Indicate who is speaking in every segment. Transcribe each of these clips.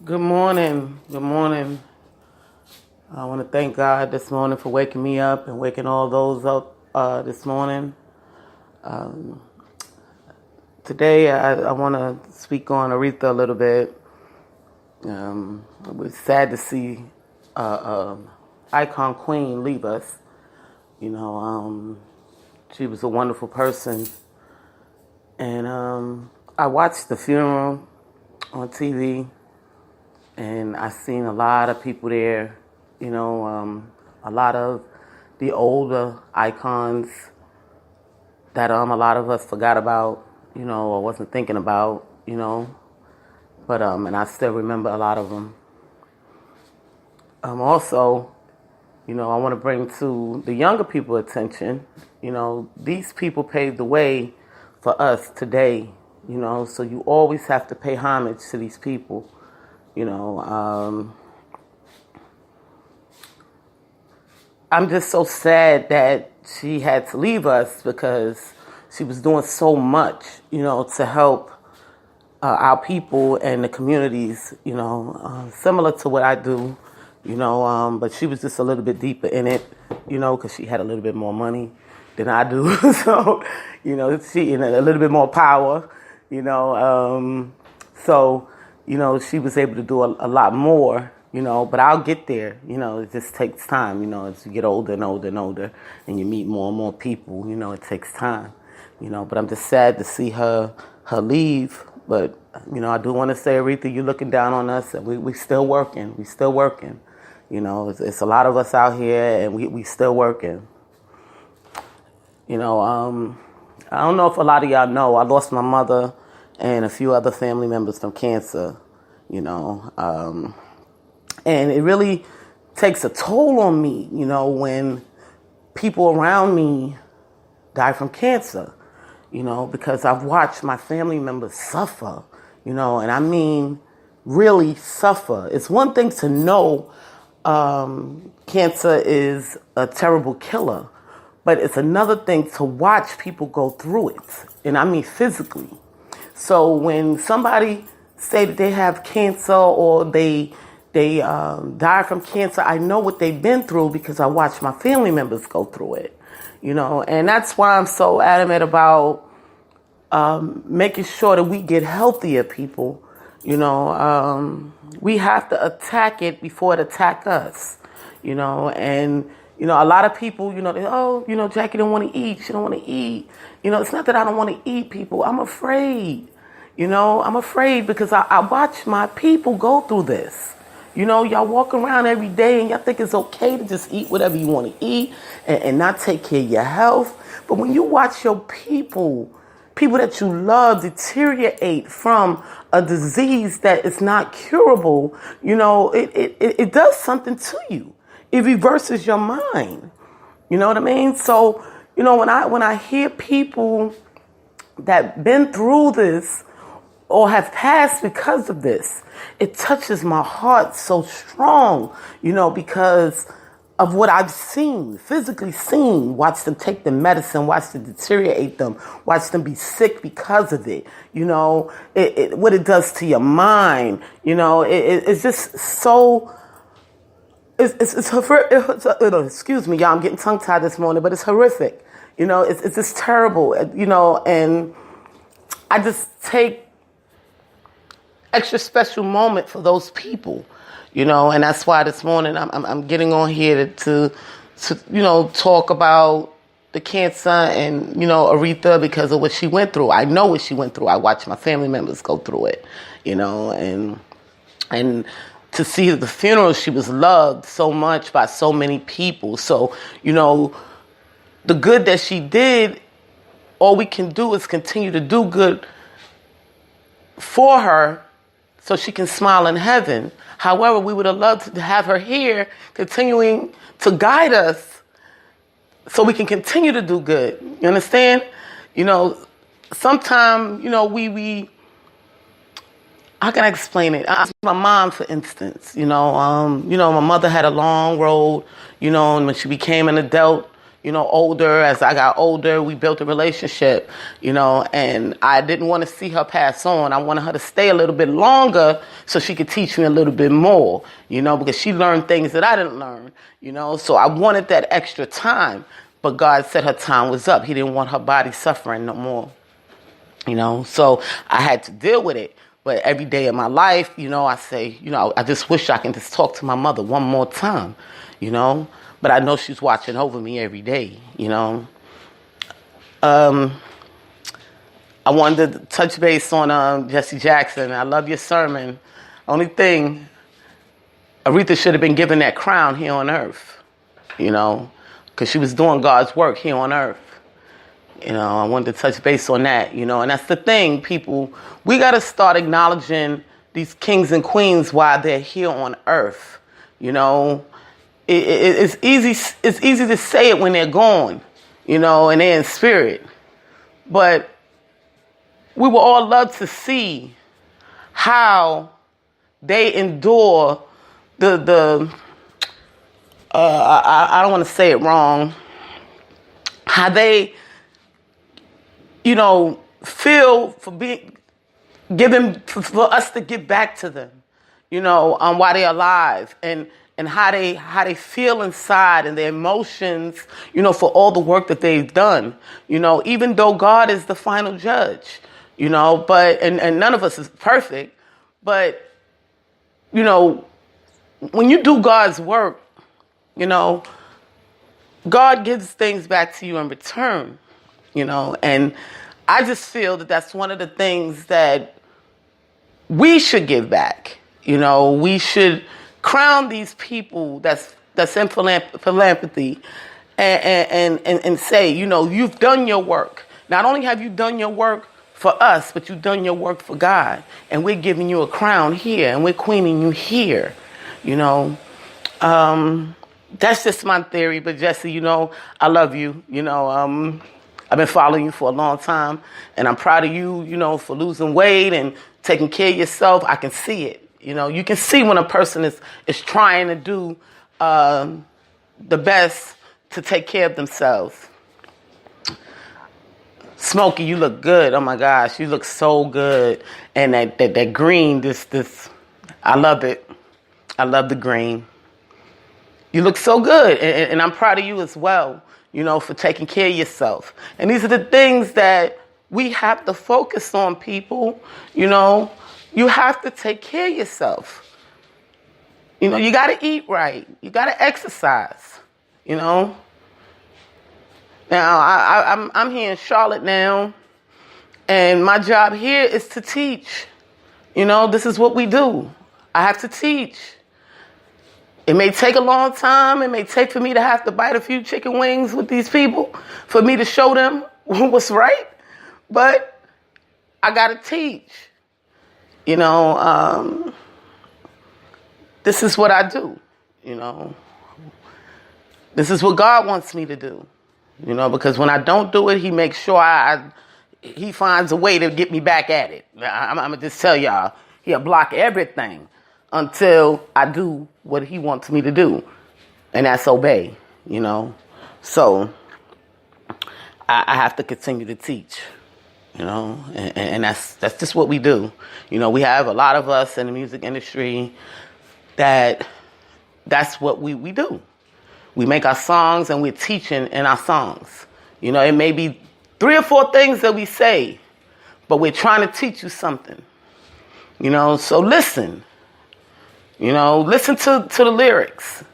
Speaker 1: Good morning. Good morning. I want to thank God this morning for waking me up and waking all those up this morning. Today, I want to speak on Aretha a little bit. It was sad to see icon queen leave us. She was a wonderful person. And I watched the funeral on TV. And I seen a lot of people there, a lot of the older icons that a lot of us forgot about, or wasn't thinking about, but and I still remember a lot of them. Also, I want to bring to the younger people attention, these people paved the way for us today, so you always have to pay homage to these people. I'm just so sad that she had to leave us because she was doing so much, to help our people and the communities, similar to what I do, but she was just a little bit deeper in it, because she had a little bit more money than I do. So, she and a little bit more power, so she was able to do a lot more, but I'll get there. It just takes time, as you get older and older and older and you meet more and more people, it takes time, but I'm just sad to see her leave. But, I do want to say, Aretha, you're looking down on us and we still working. We still working. It's a lot of us out here and we still working. I don't know if a lot of y'all know, I lost my mother and a few other family members from cancer, and it really takes a toll on me, when people around me die from cancer, because I've watched my family members suffer, and I mean really suffer. It's one thing to know cancer is a terrible killer, but it's another thing to watch people go through it, and I mean physically. So when somebody say that they have cancer or they die from cancer, I know what they've been through because I watch my family members go through it, and that's why I'm so adamant about making sure that we get healthier people. We have to attack it before it attack us, and a lot of people, they, Jackie don't want to eat. She don't want to eat. It's not that I don't want to eat, people. I'm afraid. I'm afraid because I watch my people go through this. Y'all walk around every day and y'all think it's okay to just eat whatever you want to eat and not take care of your health. But when you watch your people that you love deteriorate from a disease that is not curable, it does something to you. It reverses your mind. You know what I mean? So, when I hear people that been through this or have passed because of this, it touches my heart so strong, because of what I've seen, physically seen, watch them take the medicine, watch them deteriorate them, watch them be sick because of it, what it does to your mind, it's just so... It's horrific. Excuse me, y'all. I'm getting tongue-tied this morning, but it's horrific. It's just terrible. And I just take extra special moment for those people. And that's why this morning I'm getting on here to talk about the cancer and Aretha because of what she went through. I know what she went through. I watched my family members go through it. And to see the funeral, she was loved so much by so many people. So, the good that she did, all we can do is continue to do good for her so she can smile in heaven. However, we would have loved to have her here continuing to guide us so we can continue to do good. You understand? Sometimes, we how can I explain it? My mom, for instance, my mother had a long road, and when she became an adult, older. As I got older, we built a relationship, and I didn't want to see her pass on. I wanted her to stay a little bit longer so she could teach me a little bit more, because she learned things that I didn't learn, so I wanted that extra time. But God said her time was up. He didn't want her body suffering no more, so I had to deal with it. But every day of my life, I say, I just wish I can just talk to my mother one more time, But I know she's watching over me every day, I wanted to touch base on Jesse Jackson. I love your sermon. Only thing, Aretha should have been given that crown here on earth, because she was doing God's work here on earth. I wanted to touch base on that, and that's the thing, people. We got to start acknowledging these kings and queens while they're here on earth. It's easy to say it when they're gone, and they're in spirit. But we would all love to see how they endure I don't want to say it wrong, how they feel for being given, for us to give back to them, while they're alive, and how they feel inside and their emotions, for all the work that they've done, even though God is the final judge, but and none of us is perfect, but when you do God's work, God gives things back to you in return. And I just feel that that's one of the things that we should give back. We should crown these people that's in philanthropy and say, you've done your work. Not only have you done your work for us, but you've done your work for God. And we're giving you a crown here, and we're queening you here. That's just my theory. But Jesse, I love you. I've been following you for a long time, and I'm proud of you, for losing weight and taking care of yourself. I can see it. You can see when a person is trying to do the best to take care of themselves. Smokey, you look good. Oh my gosh, you look so good. And that green, this, I love it. I love the green. You look so good, and I'm proud of you as well, for taking care of yourself. And these are the things that we have to focus on, people. You have to take care of yourself. You got to eat right. You got to exercise, Now, I'm here in Charlotte now, and my job here is to teach. This is what we do. I have to teach. It may take a long time. It may take for me to have to bite a few chicken wings with these people for me to show them what's right. But I got to teach. This is what I do. This is what God wants me to do. Because when I don't do it, he makes sure he finds a way to get me back at it. I'm going to just tell y'all, he'll block everything until I do what he wants me to do. And that's obey, So I have to continue to teach, and that's just what we do. We have a lot of us in the music industry that's what we do. We make our songs and we're teaching in our songs. It may be 3 or 4 things that we say, but we're trying to teach you something. So listen. Listen to the lyrics.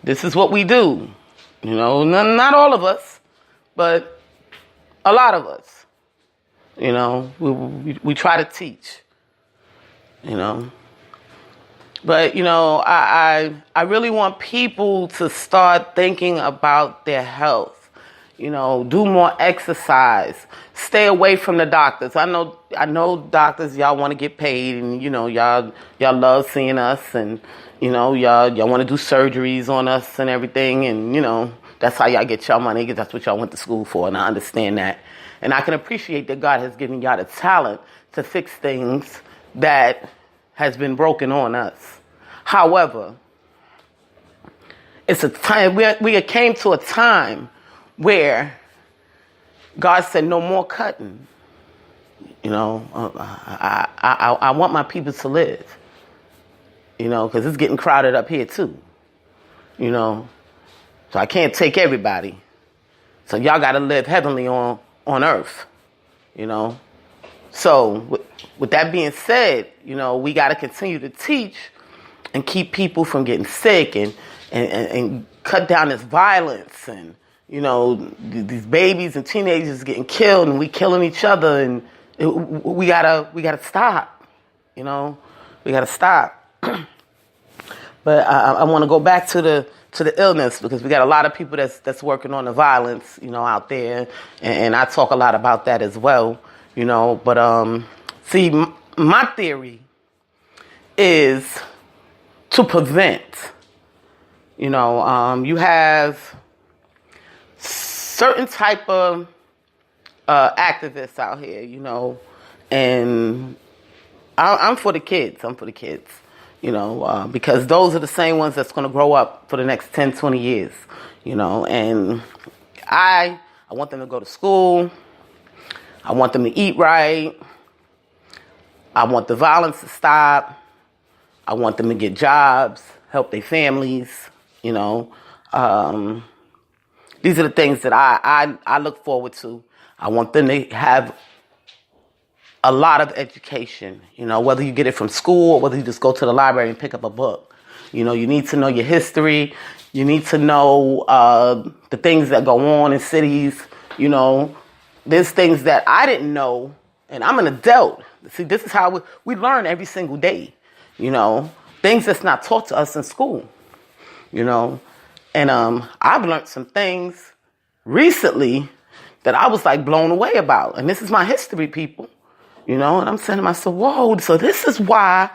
Speaker 1: This is what we do. Not all of us, but a lot of us. We try to teach. But, I really want people to start thinking about their health. Do more exercise. Stay away from the doctors. I know doctors, y'all want to get paid, and, y'all love seeing us, and, y'all want to do surgeries on us and everything, and, that's how y'all get y'all money, because that's what y'all went to school for, and I understand that. And I can appreciate that God has given y'all the talent to fix things that has been broken on us. However, it's a time, we came to a time where God said, no more cutting. You know, I want my people to live, you know, because it's getting crowded up here too, you know, so I can't take everybody. So y'all got to live heavenly on earth, you know. So with that being said, you know, we got to continue to teach and keep people from getting sick and cut down this violence and, you know, these babies and teenagers getting killed and we killing each other, and we gotta stop, you know, we gotta stop. But I want to go back to the illness, because we got a lot of people that's working on the violence, you know, out there, and I talk a lot about that as well, you know. But see, my theory is to prevent. You know, you have certain type of activists out here, you know, and I'm for the kids. I'm for the kids, you know, because those are the same ones that's going to grow up for the next 10, 20 years, you know, and I want them to go to school. I want them to eat right. I want the violence to stop. I want them to get jobs, help their families, you know. These are the things that I look forward to. I want them to have a lot of education, you know, whether you get it from school or whether you just go to the library and pick up a book. You know, you need to know your history. You need to know the things that go on in cities. You know, there's things that I didn't know, and I'm an adult. See, this is how we learn every single day, you know, things that's not taught to us in school, you know. And I've learned some things recently that I was like blown away about. And this is my history, people, you know. And I'm saying to myself, whoa, so this is why,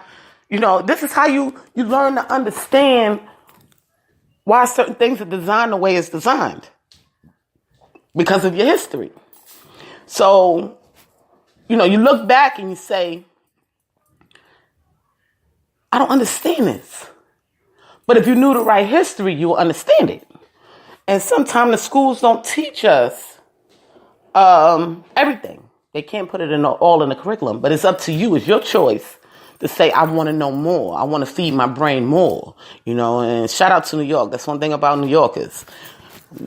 Speaker 1: you know, this is how you learn to understand why certain things are designed the way it's designed, because of your history. So, you know, you look back and you say, I don't understand this. But if you knew the right history, you will understand it. And sometimes the schools don't teach us everything. They can't put it all in the curriculum. But it's up to you. It's your choice to say, I want to know more. I want to feed my brain more. You know, and shout out to New York. That's one thing about New Yorkers.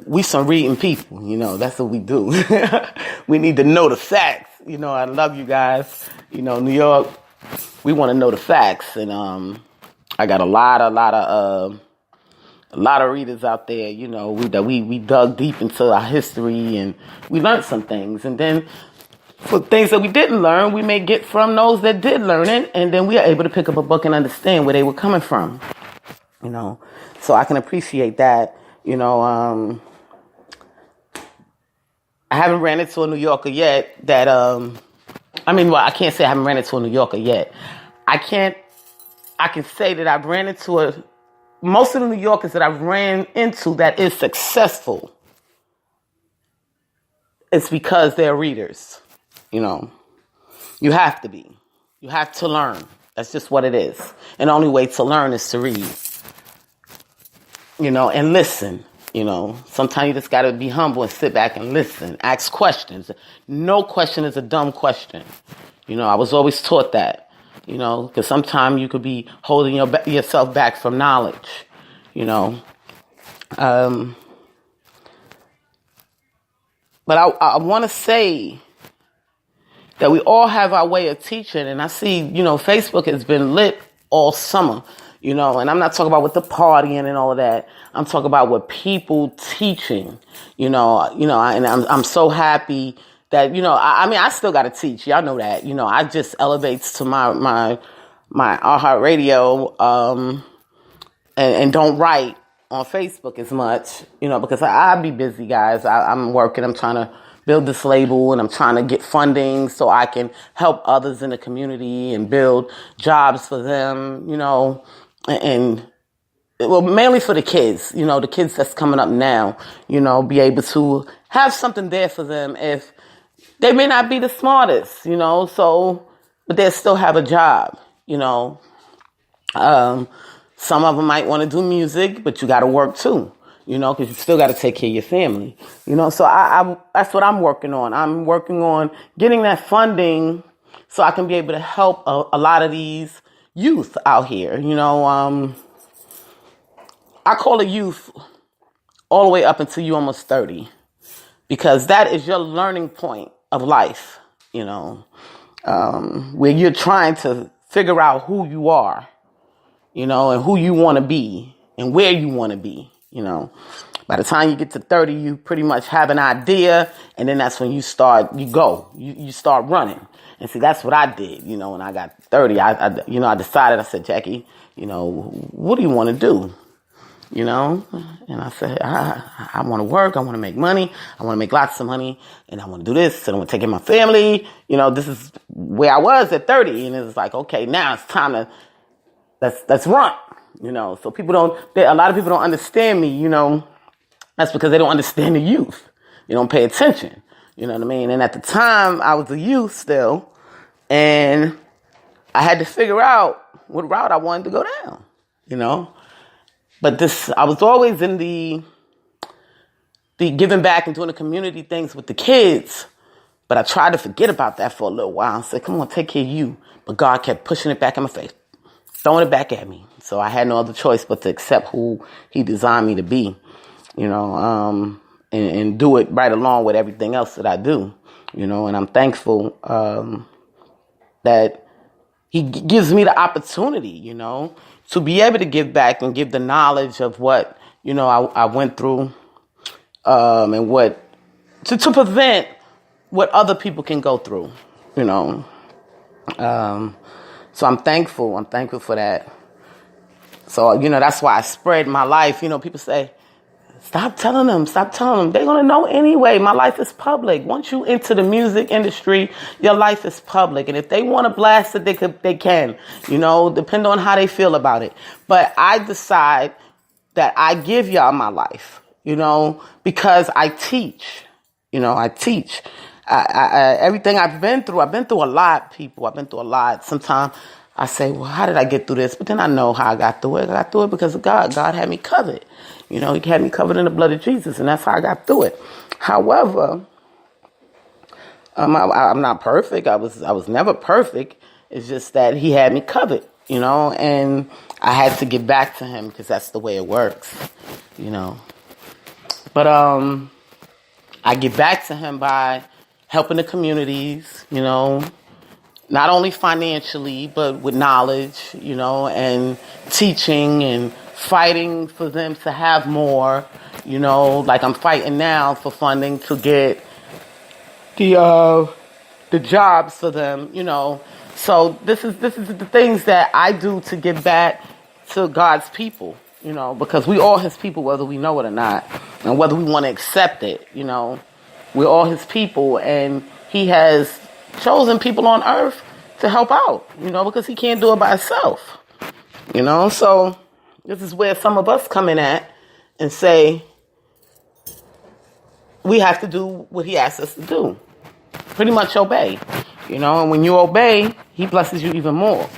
Speaker 1: We some reading people. You know, that's what we do. We need to know the facts. You know, I love you guys. You know, New York, we want to know the facts. And I got a lot of readers out there, you know, we dug deep into our history and we learned some things. And then for things that we didn't learn, we may get from those that did learn it. And then we are able to pick up a book and understand where they were coming from, you know. So I can appreciate that, you know. I haven't ran into a New Yorker yet that, I can't say I haven't ran into a New Yorker yet. I can say that I've ran into most of the New Yorkers that I've ran into that is successful. It's because they're readers. You know, you have to be. You have to learn. That's just what it is. And the only way to learn is to read. You know, and listen. You know, sometimes you just got to be humble and sit back and listen. Ask questions. No question is a dumb question. You know, I was always taught that. You know, because sometimes you could be holding yourself back from knowledge, you know. But I want to say that we all have our way of teaching. And I see, you know, Facebook has been lit all summer, you know. And I'm not talking about with the partying and all of that. I'm talking about with people teaching, you know. And I'm so happy that, you know, I still got to teach. Y'all know that. You know, I just elevates to my iHeartRadio and don't write on Facebook as much, you know, because I be busy, guys. I'm working. I'm trying to build this label and I'm trying to get funding so I can help others in the community and build jobs for them, you know, and well, mainly for the kids, you know, the kids that's coming up now, you know, be able to have something there for them if they may not be the smartest, you know, but they still have a job, you know. Some of them might want to do music, but you got to work too, because you still got to take care of your family, So I that's what I'm working on. I'm working on getting that funding so I can be able to help a lot of these youth out here. I call it youth all the way up until you almost 30, because that is your learning point of life, where you're trying to figure out who you are, and who you want to be and where you want to be, By the time you get to 30, you pretty much have an idea, and then that's when you start running. And see, that's what I did, when I got 30. I decided, I said, Jackie, what do you want to do? And I said, I want to work. I want to make money. I want to make lots of money. And I want to do this. And I want to take care of my family. This is where I was at 30. And it was like, okay, now it's time to, let's run. So a lot of people don't understand me, That's because they don't understand the youth. They don't pay attention. You know what I mean? And at the time, I was a youth still. And I had to figure out what route I wanted to go down, But I was always in the giving back and doing the community things with the kids. But I tried to forget about that for a little while and said, come on, take care of you. But God kept pushing it back in my face, throwing it back at me. So I had no other choice but to accept who he designed me to be, and do it right along with everything else that I do, And I'm thankful that he gives me the opportunity, to be able to give back and give the knowledge of what, I went through, and what, to prevent what other people can go through, So I'm thankful. I'm thankful for that. So, that's why I spread my life. People say, stop telling them. They're going to know anyway. My life is public. Once you enter the music industry, your life is public. And if they want to blast it, they can, depend on how they feel about it. But I decide that I give y'all my life, because I teach, I teach. Everything I've been through a lot, people. I've been through a lot. Sometimes I say, well, how did I get through this? But then I know how I got through it. I got through it because of God. God had me covered. He had me covered in the blood of Jesus, and that's how I got through it. However, I'm not perfect. I was never perfect. It's just that he had me covered, and I had to get back to him because that's the way it works, But I get back to him by helping the communities, not only financially, but with knowledge, and teaching and fighting for them to have more, like I'm fighting now for funding to get the jobs for them, So this is the things that I do to give back to God's people, because we all his people, whether we know it or not, and whether we want to accept it, we're all his people, and he has chosen people on earth to help out, because he can't do it by himself, So this is where some of us come in at and say, we have to do what he asks us to do. Pretty much obey, and when you obey, he blesses you even more,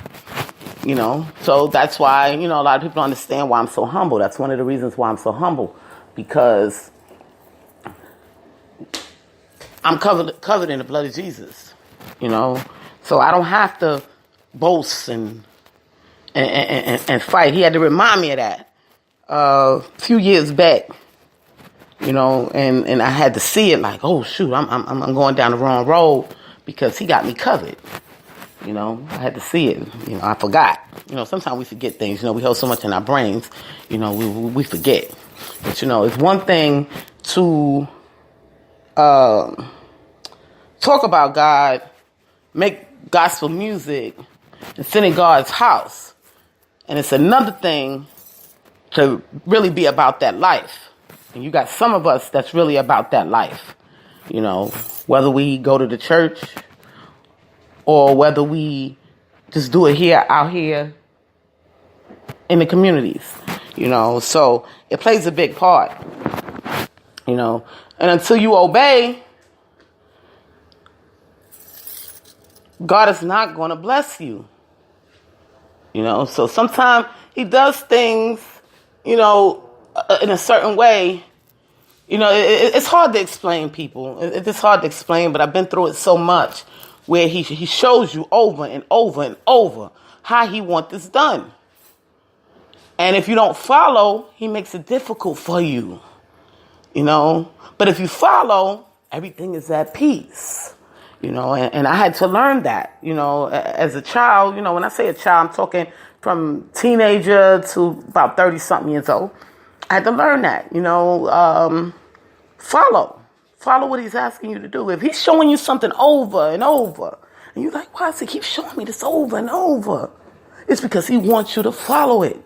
Speaker 1: So that's why, a lot of people don't understand why I'm so humble. That's one of the reasons why I'm so humble, because I'm covered in the blood of Jesus, So I don't have to boast and fight. He had to remind me of that a few years back, and I had to see it like, oh shoot, I'm going down the wrong road because he got me covered. I had to see it. I forgot. Sometimes we forget things. We hold so much in our brains. We forget. But it's one thing to talk about God, make gospel music, and sing in God's house. And it's another thing to really be about that life. And you got some of us that's really about that life. Whether we go to the church or whether we just do it out here in the communities, So it plays a big part, And until you obey, God is not going to bless you. So sometimes he does things, in a certain way. It's hard to explain, people. It's hard to explain, but I've been through it so much where he shows you over and over and over how he wants this done. And if you don't follow, he makes it difficult for you, But if you follow, everything is at peace, and I had to learn that, as a child. When I say a child, I'm talking from teenager to about 30-something years old. I had to learn that, follow what he's asking you to do. If he's showing you something over and over, and you're like, why does he keep showing me this over and over? It's because he wants you to follow it.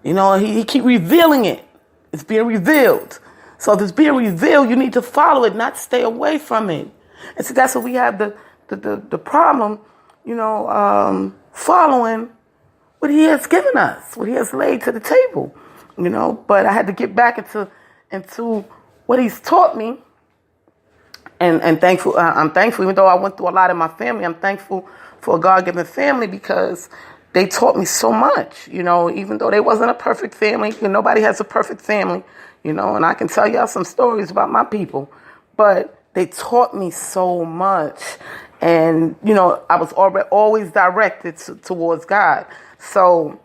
Speaker 1: He keep revealing it. It's being revealed. So if it's being revealed, you need to follow it, not stay away from it. And so that's what we have the problem, following what he has given us, what he has laid to the table, But I had to get back into what he's taught me. And thankful. I'm thankful, even though I went through a lot in my family, I'm thankful for a God-given family because they taught me so much, even though they wasn't a perfect family. Nobody has a perfect family, and I can tell y'all some stories about my people, but they taught me so much. And, I was always directed towards God. So,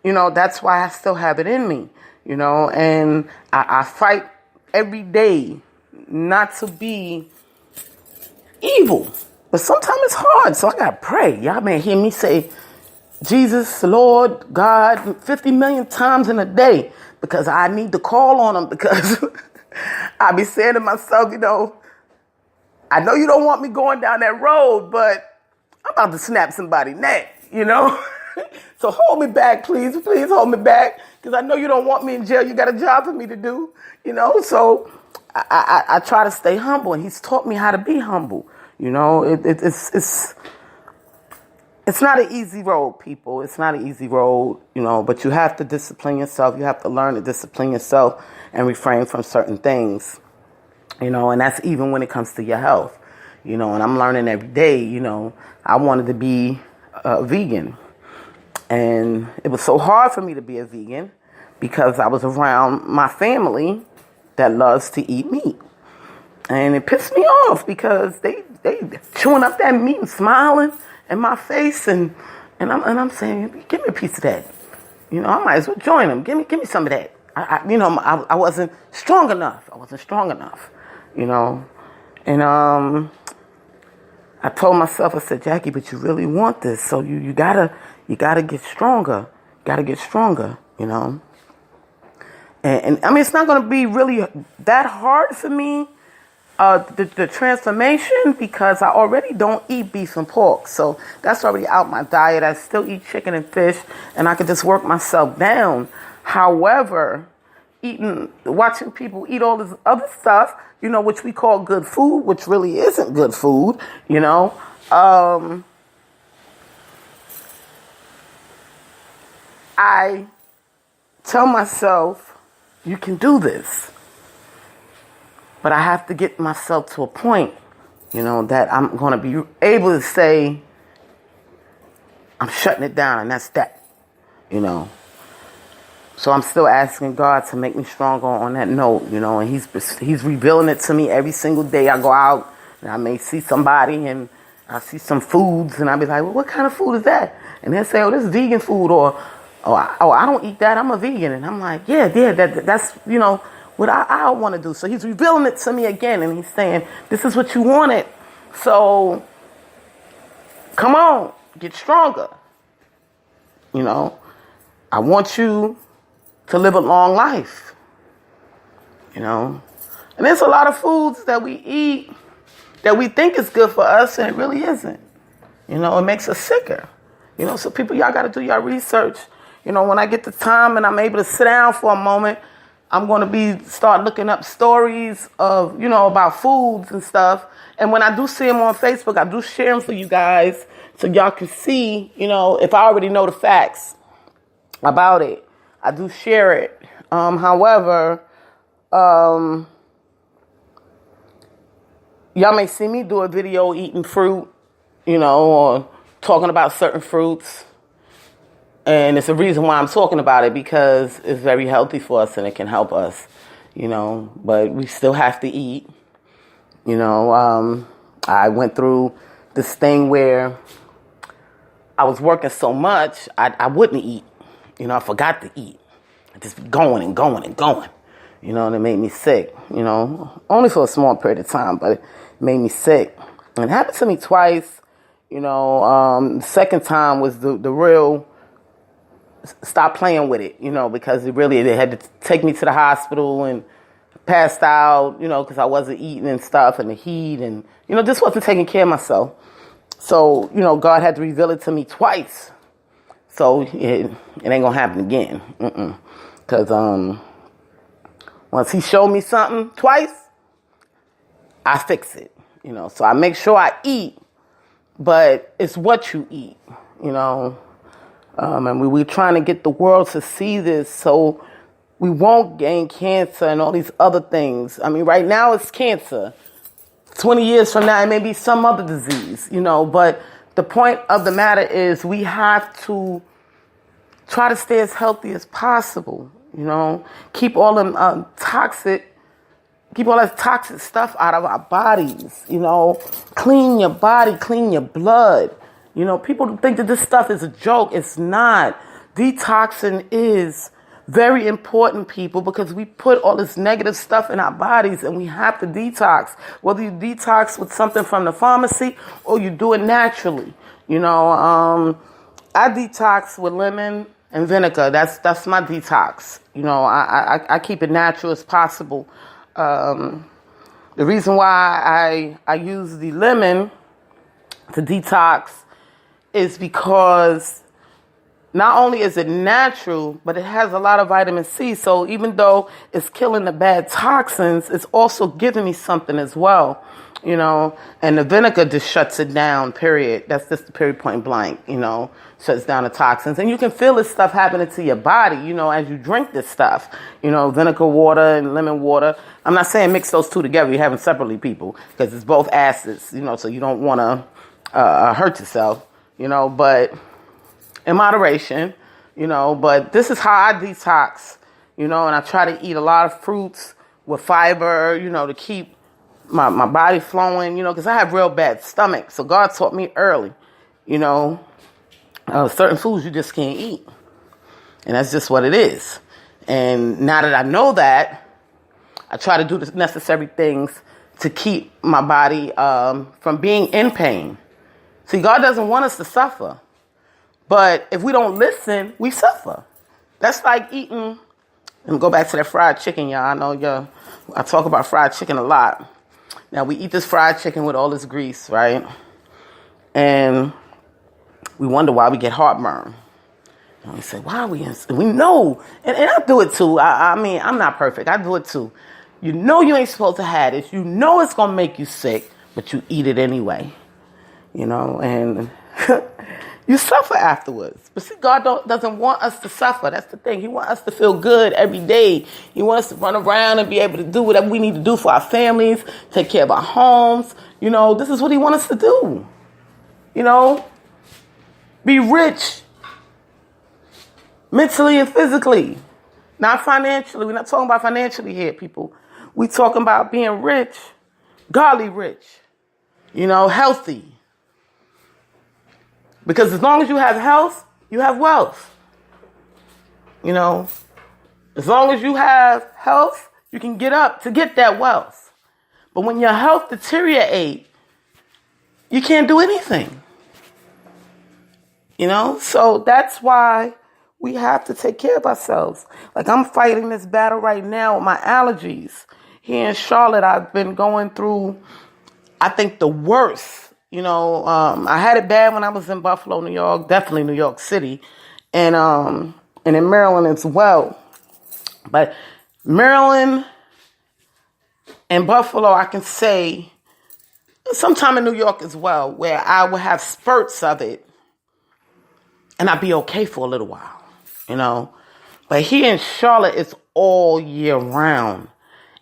Speaker 1: that's why I still have it in me, and I fight every day not to be evil. But sometimes it's hard, so I got to pray. Y'all may hear me say Jesus, Lord, God, 50 million times in a day because I need to call on him because I be saying to myself, I know you don't want me going down that road, but I'm about to snap somebody's neck, So hold me back, please hold me back because I know you don't want me in jail. You got a job for me to do, So I try to stay humble, and he's taught me how to be humble. It's not an easy road, people. It's not an easy road, but you have to discipline yourself. You have to learn to discipline yourself and refrain from certain things, and that's even when it comes to your health, and I'm learning every day, I wanted to be a vegan, and it was so hard for me to be a vegan because I was around my family that loves to eat meat. And it pissed me off because they chewing up that meat and smiling in my face, and I'm saying, give me a piece of that. I might as well join them. Give me some of that. I wasn't strong enough. And I told myself, I said, Jackie, but you really want this, so you gotta get stronger. And I mean, it's not going to be really that hard for me, the transformation, because I already don't eat beef and pork. So that's already out my diet. I still eat chicken and fish, and I can just work myself down. However, watching people eat all this other stuff, which we call good food, which really isn't good food, I tell myself, you can do this. But I have to get myself to a point, that I'm going to be able to say, I'm shutting it down, and that's that, So I'm still asking God to make me stronger on that note, and He's revealing it to me every single day. I go out, and I may see somebody, and I see some foods, and I'll be like, well, what kind of food is that? And they'll say, oh, this is vegan food, or I don't eat that, I'm a vegan. And I'm like, yeah, that's, what I want to do. So he's revealing it to me again, and he's saying, this is what you wanted. So come on, get stronger. I want you to live a long life. And there's a lot of foods that we eat that we think is good for us, and it really isn't. It makes us sicker. So people, y'all got to do your research. When I get the time and I'm able to sit down for a moment, I'm going to start looking up stories of, about foods and stuff. And when I do see them on Facebook, I do share them for you guys so y'all can see, if I already know the facts about it, I do share it. However, y'all may see me do a video eating fruit, or talking about certain fruits. And it's a reason why I'm talking about it, because it's very healthy for us and it can help us, but we still have to eat. I went through this thing where I was working so much, I wouldn't eat. I forgot to eat. I just be going and going and going. And it made me sick, only for a small period of time, but it made me sick. And it happened to me twice. The second time was the real stop playing with it, because they had to take me to the hospital and passed out, because I wasn't eating and stuff and the heat and, just wasn't taking care of myself. So, God had to reveal it to me twice. So it ain't gonna happen again. Because once he showed me something twice, I fix it. So I make sure I eat, but it's what you eat, and we're trying to get the world to see this so we won't gain cancer and all these other things. I mean, right now it's cancer. 20 years from now, it may be some other disease, but the point of the matter is we have to try to stay as healthy as possible, keep all them keep all that toxic stuff out of our bodies, clean your body, clean your blood. People think that this stuff is a joke. It's not. Detoxing is very important, people, because we put all this negative stuff in our bodies and we have to detox. Whether you detox with something from the pharmacy or you do it naturally. I detox with lemon and vinegar. That's my detox. I keep it natural as possible. The reason why I use the lemon to detox is because not only is it natural, but it has a lot of vitamin C. So even though it's killing the bad toxins, it's also giving me something as well, and the vinegar just shuts it down, period. That's just the period, point blank, shuts down the toxins. And you can feel this stuff happening to your body, as you drink this stuff, vinegar water and lemon water. I'm not saying mix those two together. You have them separately, people, because it's both acids, so you don't want to hurt yourself, but in moderation, but this is how I detox, and I try to eat a lot of fruits with fiber, to keep my body flowing, because I have real bad stomach. So God taught me early, certain foods you just can't eat. And that's just what it is. And now that I know that, I try to do the necessary things to keep my body from being in pain. See, God doesn't want us to suffer. But if we don't listen, we suffer. That's like eating, and go back to that fried chicken, y'all. I know I talk about fried chicken a lot. Now, we eat this fried chicken with all this grease, right? And we wonder why we get heartburn. And we say, why are we we know, and I do it too. I mean, I'm not perfect. I do it too. You ain't supposed to have this. It's going to make you sick, but you eat it anyway. And you suffer afterwards. But see, God doesn't want us to suffer. That's the thing. He wants us to feel good every day. He wants us to run around and be able to do whatever we need to do for our families, take care of our homes. This is what he wants us to do. Be rich mentally and physically, not financially. We're not talking about financially here, people. We're talking about being rich, godly rich, healthy. Because as long as you have health, you have wealth. As long as you have health, you can get up to get that wealth. But when your health deteriorates, you can't do anything. So that's why we have to take care of ourselves. Like, I'm fighting this battle right now with my allergies. Here in Charlotte, I've been going through, I think, the worst. I had it bad when I was in Buffalo, New York, definitely New York City, and in Maryland as well. But Maryland and Buffalo, I can say, sometime in New York as well, where I would have spurts of it, and I'd be okay for a little while, But here in Charlotte, it's all year round,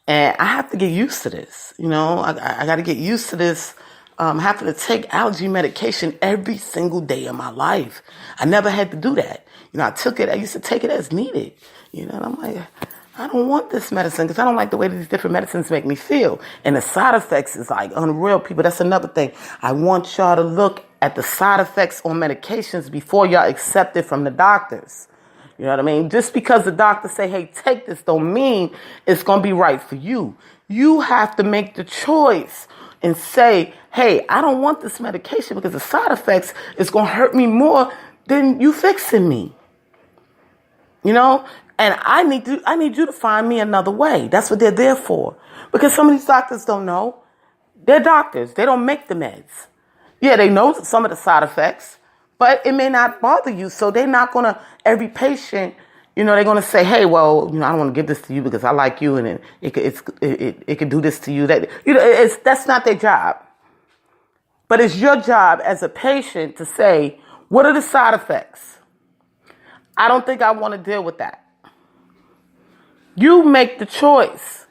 Speaker 1: and I have to get used to this. I got to get used to this. having to take allergy medication every single day of my life. I never had to do that. I took it. I used to take it as needed. And I'm like, I don't want this medicine because I don't like the way these different medicines make me feel. And the side effects is like unreal, people. That's another thing. I want y'all to look at the side effects on medications before y'all accept it from the doctors. You know what I mean? Just because the doctor say, hey, take this, don't mean it's going to be right for you. You have to make the choice and say, hey, I don't want this medication because the side effects is going to hurt me more than you fixing me. And I need you to find me another way. That's what they're there for. Because some of these doctors don't know. They're doctors. They don't make the meds. Yeah, they know some of the side effects, but it may not bother you. So they're not going to, every patient, they're going to say, hey, well, I don't want to give this to you because I like you and it could do this to you. That's not their job. But it's your job as a patient to say, what are the side effects? I don't think I want to deal with that. You make the choice,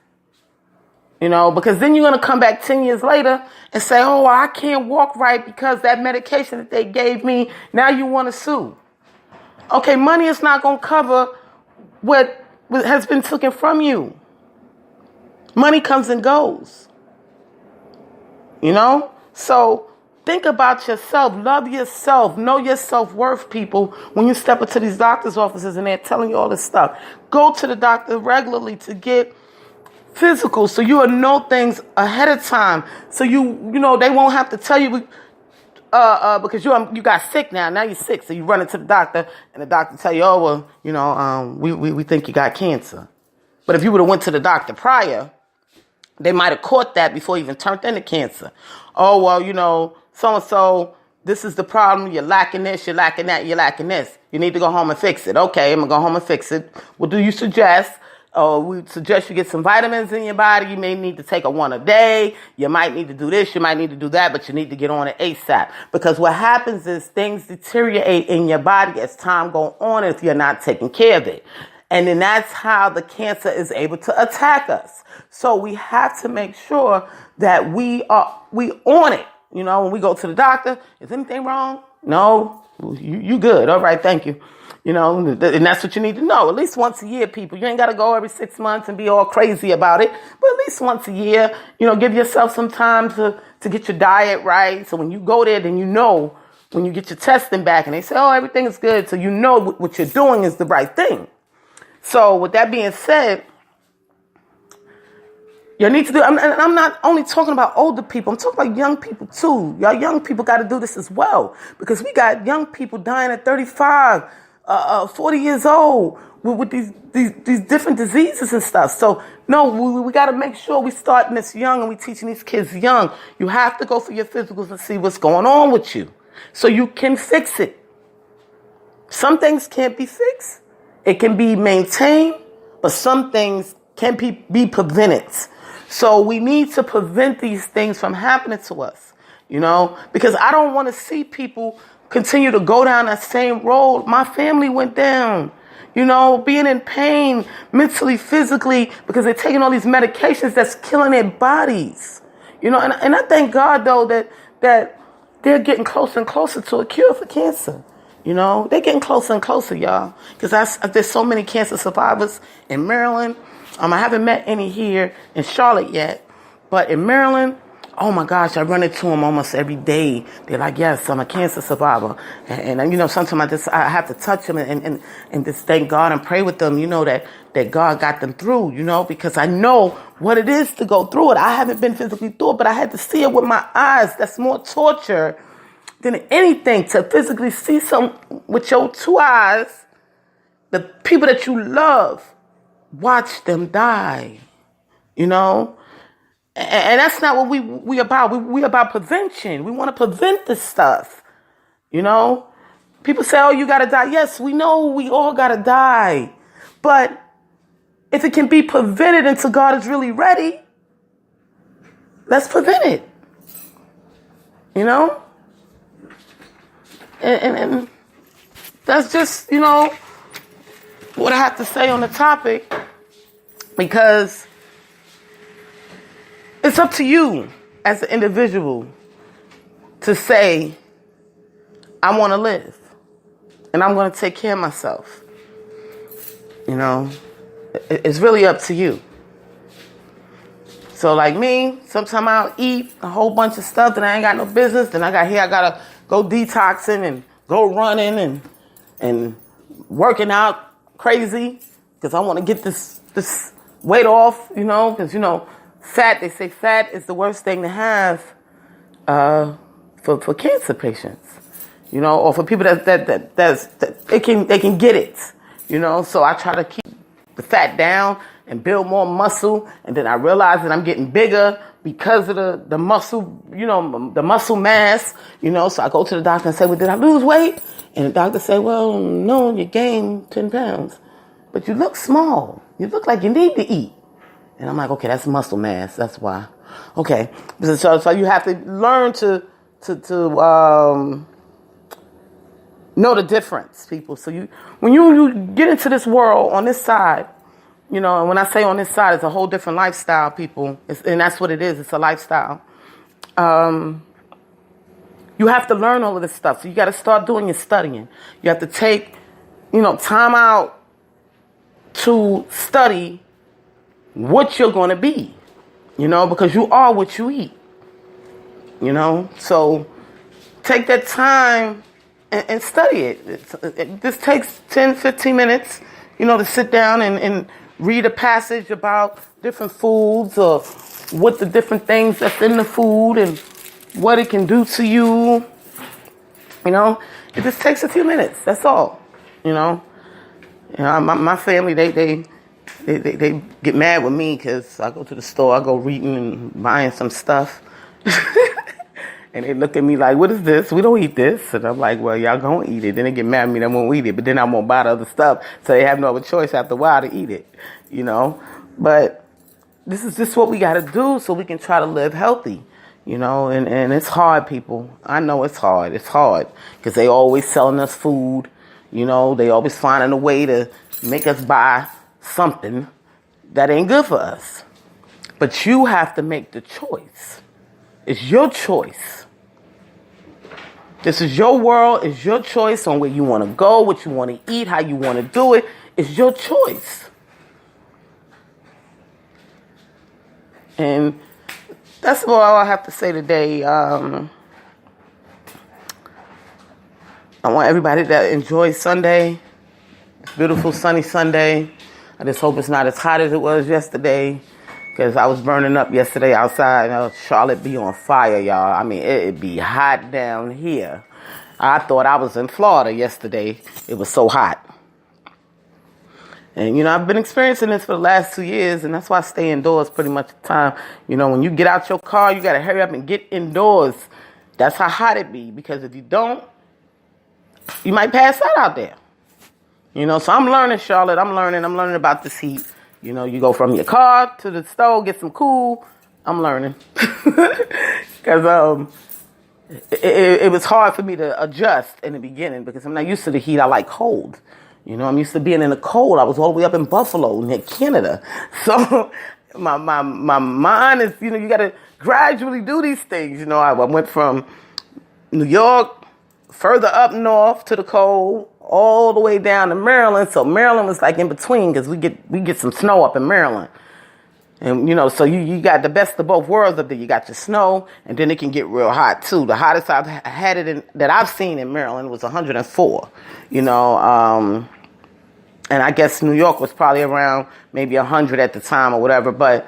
Speaker 1: because then you're going to come back 10 years later and say, oh, I can't walk right because that medication that they gave me, now you want to sue. Okay, money is not going to cover what has been taken from you. Money comes and goes, So think about yourself. Love yourself. Know your self-worth, people. When you step into these doctor's offices and they're telling you all this stuff, go to the doctor regularly to get physical so you will know things ahead of time. So they won't have to tell you because you got sick now. Now you're sick. So you run into the doctor and the doctor tell you, oh, well, we think you got cancer. But if you would have went to the doctor prior, they might have caught that before you even turned into cancer. Oh, well, so-and-so, this is the problem. You're lacking this, you're lacking that, you're lacking this. You need to go home and fix it. Okay, I'm going to go home and fix it. What do you suggest? We suggest you get some vitamins in your body. You may need to take one a day. You might need to do this. You might need to do that, but you need to get on it ASAP. Because what happens is things deteriorate in your body as time goes on if you're not taking care of it. And then that's how the cancer is able to attack us. So we have to make sure that we on it. When we go to the doctor, is anything wrong? No, you good. All right, thank you. And that's what you need to know. At least once a year, people. You ain't got to go every 6 months and be all crazy about it. But at least once a year, give yourself some time to get your diet right. So when you go there, then when you get your testing back and they say, oh, everything is good. So what you're doing is the right thing. So with that being said, you need to do, and I'm not only talking about older people, I'm talking about young people too. Y'all young people got to do this as well, because we got young people dying at 35, 40 years old with these different diseases and stuff. So no, we got to make sure we starting this young and we teaching these kids young. You have to go for your physicals and see what's going on with you so you can fix it. Some things can't be fixed. It can be maintained, but some things can be prevented. So we need to prevent these things from happening to us, because I don't want to see people continue to go down that same road my family went down, being in pain mentally, physically, because they're taking all these medications that's killing their bodies, and I thank God, though, that they're getting closer and closer to a cure for cancer. They're getting closer and closer, y'all, because there's so many cancer survivors in Maryland. I haven't met any here in Charlotte yet, but in Maryland, oh my gosh, I run into them almost every day. They're like, yes, I'm a cancer survivor. And sometimes I have to touch them and just thank God and pray with them, that God got them through, because I know what it is to go through it. I haven't been physically through it, but I had to see it with my eyes. That's more torture than anything, to physically see with your two eyes, the people that you love, watch them die, and that's not what we about. We about prevention. We want to prevent this stuff, People say, oh, you got to die. Yes, we know we all got to die. But if it can be prevented until God is really ready, let's prevent it, And that's just, what I have to say on the topic, because it's up to you as an individual to say, I want to live and I'm going to take care of myself. You know, it's really up to you. So like me, sometimes I'll eat a whole bunch of stuff that I ain't got no business. Then I gotta go detoxing and go running and working out crazy because I want to get this weight off, you know, because, you know, they say fat is the worst thing to have for cancer patients, you know, or for people that they can get it, you know. So I try to keep the fat down and build more muscle, and then I realize that I'm getting bigger because of the muscle, you know, the muscle mass, you know. So I go to the doctor and say, well, did I lose weight? And the doctor say, well, no, you gained 10 pounds, but you look small. You look like you need to eat. And I'm like, okay, that's muscle mass. That's why. Okay. So you have to learn to know the difference, people. So when you get into this world on this side, you know, and when I say on this side, it's a whole different lifestyle, people. And that's what it is. It's a lifestyle. You have to learn all of this stuff. So you got to start doing your studying. You have to take, you know, time out to study what you're going to be, you know, because you are what you eat, you know. So take that time and study it. This takes 10, 15 minutes, you know, to sit down and read a passage about different foods or what the different things that's in the food and what it can do to you. You know, it just takes a few minutes. That's all. You know, my family, they get mad with me because I go to the store, I go reading and buying some stuff. And they look at me like, what is this? We don't eat this. And I'm like, well, y'all gonna eat it. Then they get mad at me, they won't eat it. But then I won't buy the other stuff. So they have no other choice after a while to eat it, you know. But this is just what we got to do so we can try to live healthy, you know. And it's hard, people. I know it's hard. It's hard because they always selling us food, you know. They always finding a way to make us buy something that ain't good for us. But you have to make the choice. It's your choice. This is your world. It's your choice on where you want to go, what you want to eat, how you want to do it. It's your choice. And that's all I have to say today. I want everybody to enjoy Sunday. It's a beautiful sunny Sunday. I just hope it's not as hot as it was yesterday. Because I was burning up yesterday outside. Charlotte be on fire, y'all. I mean, it'd be hot down here. I thought I was in Florida yesterday. It was so hot. And, you know, I've been experiencing this for the last 2 years. And that's why I stay indoors pretty much the time. You know, when you get out your car, you got to hurry up and get indoors. That's how hot it be. Because if you don't, you might pass out there. You know, so I'm learning, Charlotte. I'm learning about this heat. You know, you go from your car to the stove, get some cool. I'm learning. Because it was hard for me to adjust in the beginning because I'm not used to the heat. I like cold. You know, I'm used to being in the cold. I was all the way up in Buffalo, near Canada. So my mind is, you know, you got to gradually do these things. You know, I went from New York, further up north to the cold, all the way down to Maryland. So Maryland was like in between because we get some snow up in Maryland. And, you know, so you got the best of both worlds up there. You got your snow, and then it can get real hot, too. The hottest I've had it in, that I've seen in Maryland was 104, you know. And I guess New York was probably around maybe 100 at the time or whatever. But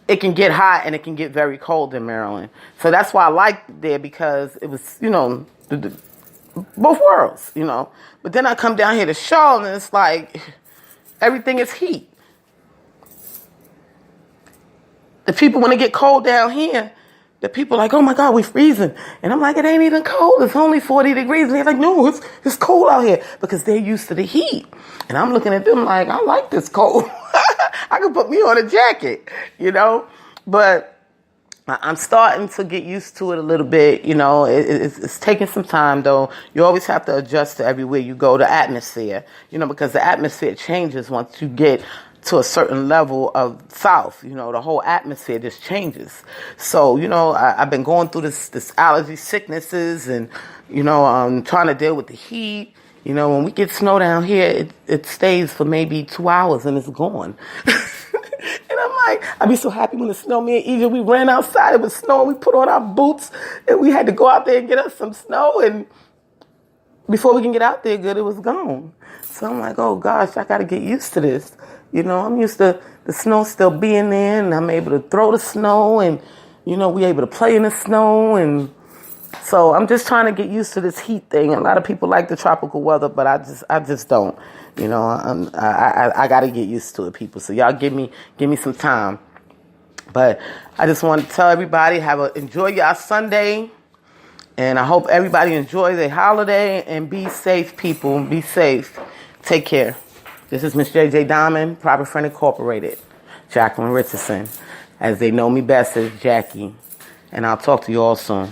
Speaker 1: it can get hot, and it can get very cold in Maryland. So that's why I liked there because it was, you know, both worlds, you know. But then I come down here to Charlotte, and it's like everything is heat. The people, when it get cold down here, the people are like, oh my God, we're freezing. And I'm like, it ain't even cold. It's only 40 degrees. And they're like, no, it's cold out here because they're used to the heat. And I'm looking at them like, I like this cold. I could put me on a jacket, you know. But I'm starting to get used to it a little bit, you know. It's taking some time, though. You always have to adjust to everywhere you go, the atmosphere, you know, because the atmosphere changes once you get to a certain level of south, the whole atmosphere just changes. So, I've been going through this allergy sicknesses and, I'm trying to deal with the heat. When we get snow down here, it stays for maybe 2 hours and it's gone. And I'm like, I'd be so happy when the snow, me and Egypt, we ran outside, it was snowing, we put on our boots and we had to go out there and get us some snow, and before we can get out there good, it was gone. So I'm like, oh gosh, I gotta get used to this. I'm used to the snow still being there, and I'm able to throw the snow, and, we able to play in the snow. And so I'm just trying to get used to this heat thing. A lot of people like the tropical weather, but I just don't. I got to get used to it, people. So y'all give me some time. But I just want to tell everybody, enjoy y'all Sunday. And I hope everybody enjoys their holiday, and be safe, people. Be safe. Take care. This is Miss JJ Diamond, Proper Friend Incorporated. Jacqueline Richardson, as they know me best as Jackie. And I'll talk to you all soon.